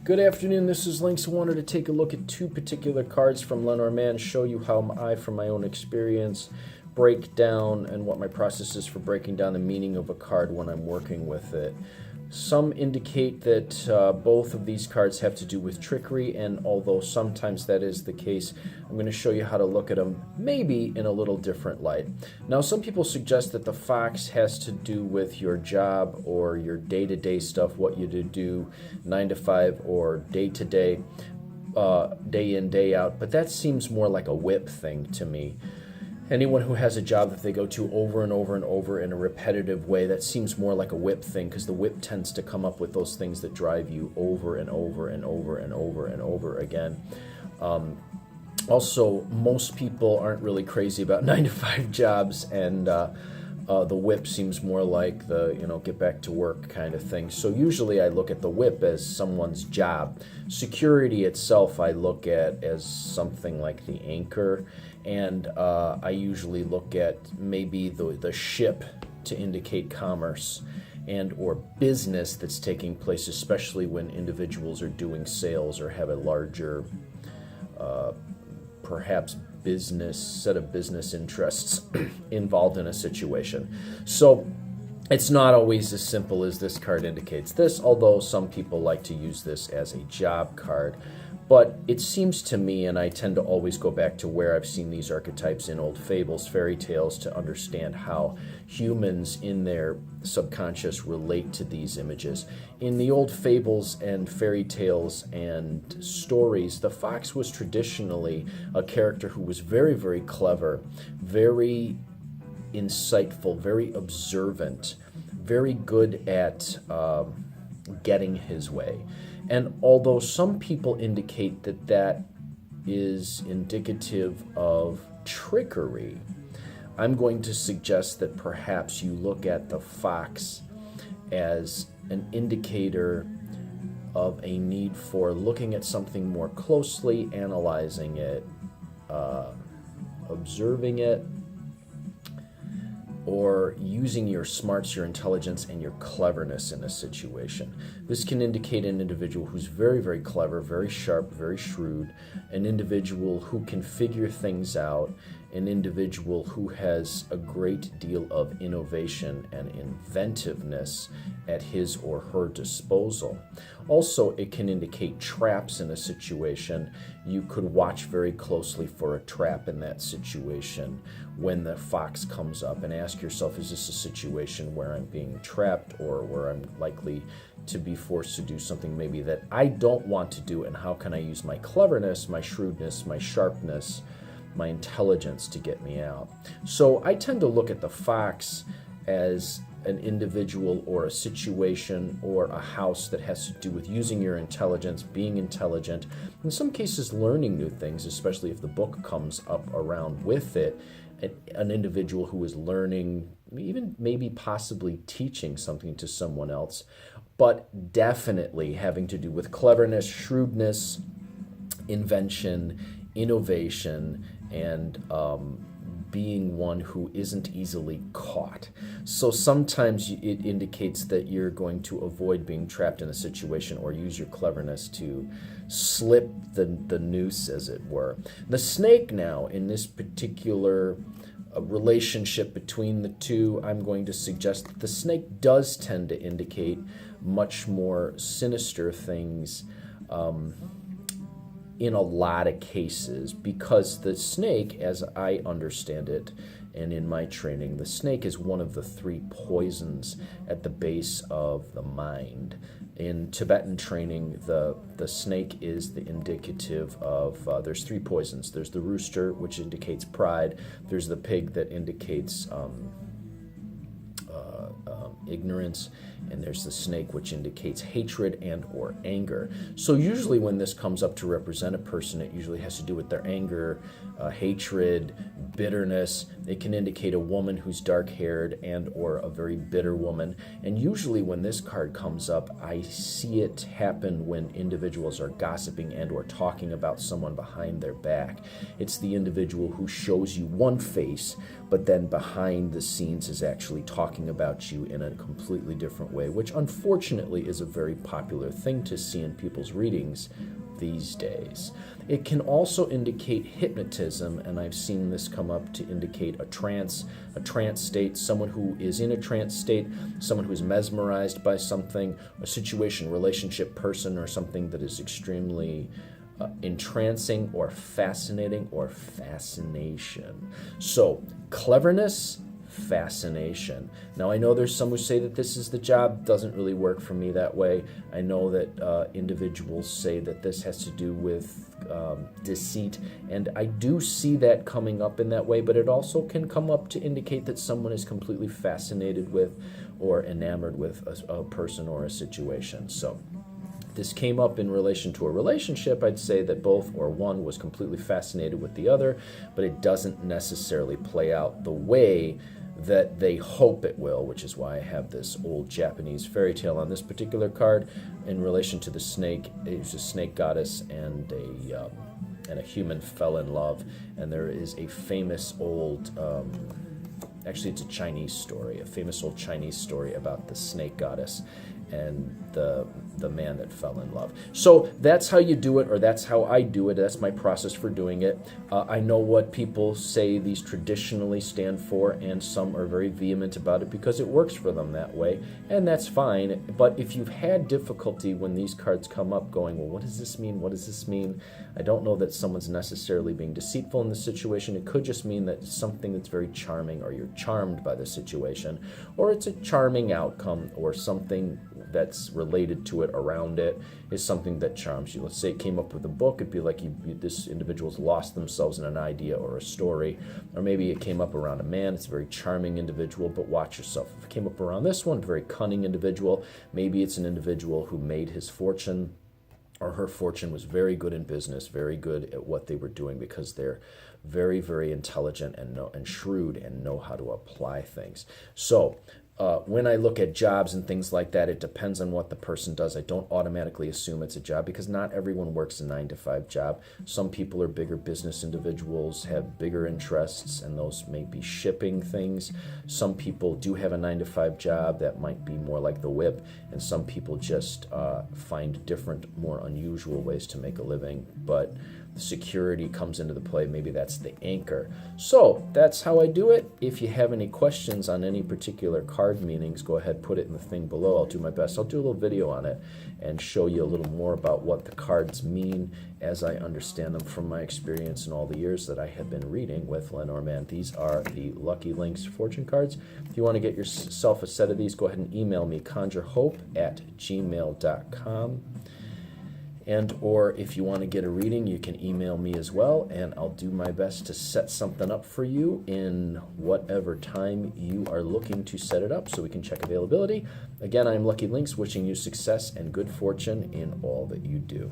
Good afternoon, this is Lynx. I wanted to take a look at two particular cards from Lenormand, show you how I, from my own experience, break down and what my process is for breaking down the meaning of a card when I'm working with it. Some indicate that both of these cards have to do with trickery, and although sometimes that is the case, I'm going to show you how to look at them maybe in a little different light. Now, some people suggest that the fox has to do with your job or your day-to-day stuff, what you do 9 to 5 or day-to-day, day in, day out, but that seems more like a whip thing to me. Anyone who has a job that they go to over and over and over in a repetitive way, that seems more like a whip thing, because the whip tends to come up with those things that drive you over and over and over and over and over again. Also, most people aren't really crazy about 9 to 5 jobs, and the whip seems more like the, get back to work kind of thing. So usually I look at the whip as someone's job. Security itself I look at as something like the anchor, and I usually look at maybe the ship to indicate commerce and or business that's taking place, especially when individuals are doing sales or have a larger perhaps set of business interests involved in a situation. So it's not always as simple as this card indicates this, although some people like to use this as a job card. But it seems to me, and I tend to always go back to where I've seen these archetypes in old fables, fairy tales, to understand how humans in their subconscious relate to these images. In the old fables and fairy tales and stories, the fox was traditionally a character who was very, very clever, very insightful, very observant, very good at getting his way. And although some people indicate that that is indicative of trickery, I'm going to suggest that perhaps you look at the fox as an indicator of a need for looking at something more closely, analyzing it, observing it, or using your smarts, your intelligence, and your cleverness in a situation. This can indicate an individual who's very, very clever, very sharp, very shrewd, an individual who can figure things out, an individual who has a great deal of innovation and inventiveness at his or her disposal. Also, it can indicate traps in a situation. You could watch very closely for a trap in that situation when the fox comes up and ask yourself, is this a situation where I'm being trapped or where I'm likely to be forced to do something maybe that I don't want to do, and how can I use my cleverness, my shrewdness, my sharpness, my intelligence to get me out? So I tend to look at the fox as an individual or a situation or a house that has to do with using your intelligence, being intelligent, in some cases learning new things, especially if the book comes up around with it. An individual who is learning, even maybe possibly teaching something to someone else, but definitely having to do with cleverness, shrewdness, invention, innovation, and being one who isn't easily caught. So sometimes it indicates that you're going to avoid being trapped in a situation or use your cleverness to slip the noose, as it were. The snake now, in this particular relationship between the two, I'm going to suggest that the snake does tend to indicate much more sinister things in a lot of cases, because the snake, as I understand it, and in my training, the snake is one of the 3 poisons at the base of the mind. In Tibetan training, the snake is the indicative of, there's 3 poisons. There's the rooster, which indicates pride. There's the pig that indicates ignorance, and there's the snake, which indicates hatred and or anger. So usually when this comes up to represent a person, it usually has to do with their anger, hatred, bitterness. It can indicate a woman who's dark-haired and or a very bitter woman. And usually when this card comes up, I see it happen when individuals are gossiping and or talking about someone behind their back. It's the individual who shows you one face, but then behind the scenes is actually talking about you in a completely different way. way, which unfortunately is a very popular thing to see in people's readings these days. It can also indicate hypnotism, and I've seen this come up to indicate a trance state, someone who is in a trance state, someone who is mesmerized by something, a situation, relationship, person, or something that is extremely entrancing or fascinating or fascination. So, cleverness, fascination. Now, I know there's some who say that this is the job. Doesn't really work for me that way. I know that individuals say that this has to do with deceit, and I do see that coming up in that way, but it also can come up to indicate that someone is completely fascinated with or enamored with a person or a situation. So, this came up in relation to a relationship. I'd say that both or one was completely fascinated with the other, but it doesn't necessarily play out the way that they hope it will, which is why I have this old Japanese fairy tale on this particular card in relation to the snake. It's a snake goddess and a human fell in love, and there is a famous old actually it's a Chinese story, a famous old Chinese story about the snake goddess and the man that fell in love. So that's how you do it, or that's how I do it. That's my process for doing it. I know what people say these traditionally stand for, and some are very vehement about it because it works for them that way, and that's fine. But if you've had difficulty when these cards come up going, well, what does this mean? What does this mean? I don't know that someone's necessarily being deceitful in this situation. It could just mean that it's something that's very charming, or you're charmed by the situation, or it's a charming outcome, or something that's related to it around it is something that charms you. Let's say it came up with a book. It'd be like this individual's lost themselves in an idea or a story. Or maybe it came up around a man. It's a very charming individual, but watch yourself. If it came up around this one, a very cunning individual, maybe it's an individual who made his fortune or her fortune, was very good in business, very good at what they were doing because they're very, very intelligent and shrewd and know how to apply things. So when I look at jobs and things like that, it depends on what the person does. I don't automatically assume it's a job because not everyone works a 9-to-5 job. Some people are bigger business individuals, have bigger interests, and those may be shipping things. Some people do have a 9-to-5 job that might be more like the whip, and some people just find different, more unusual ways to make a living. But security comes into the play. Maybe that's the anchor. So that's how I do it. If you have any questions on any particular card meanings, go ahead, put it in the thing below. I'll do my best. I'll do a little video on it and show you a little more about what the cards mean as I understand them from my experience in all the years that I have been reading with Lenormand. These are the Lucky Links fortune cards. If you want to get yourself a set of these, go ahead and email me, conjurehope@gmail.com. And or if you want to get a reading, you can email me as well, and I'll do my best to set something up for you in whatever time you are looking to set it up so we can check availability. Again, I'm Lucky Links, wishing you success and good fortune in all that you do.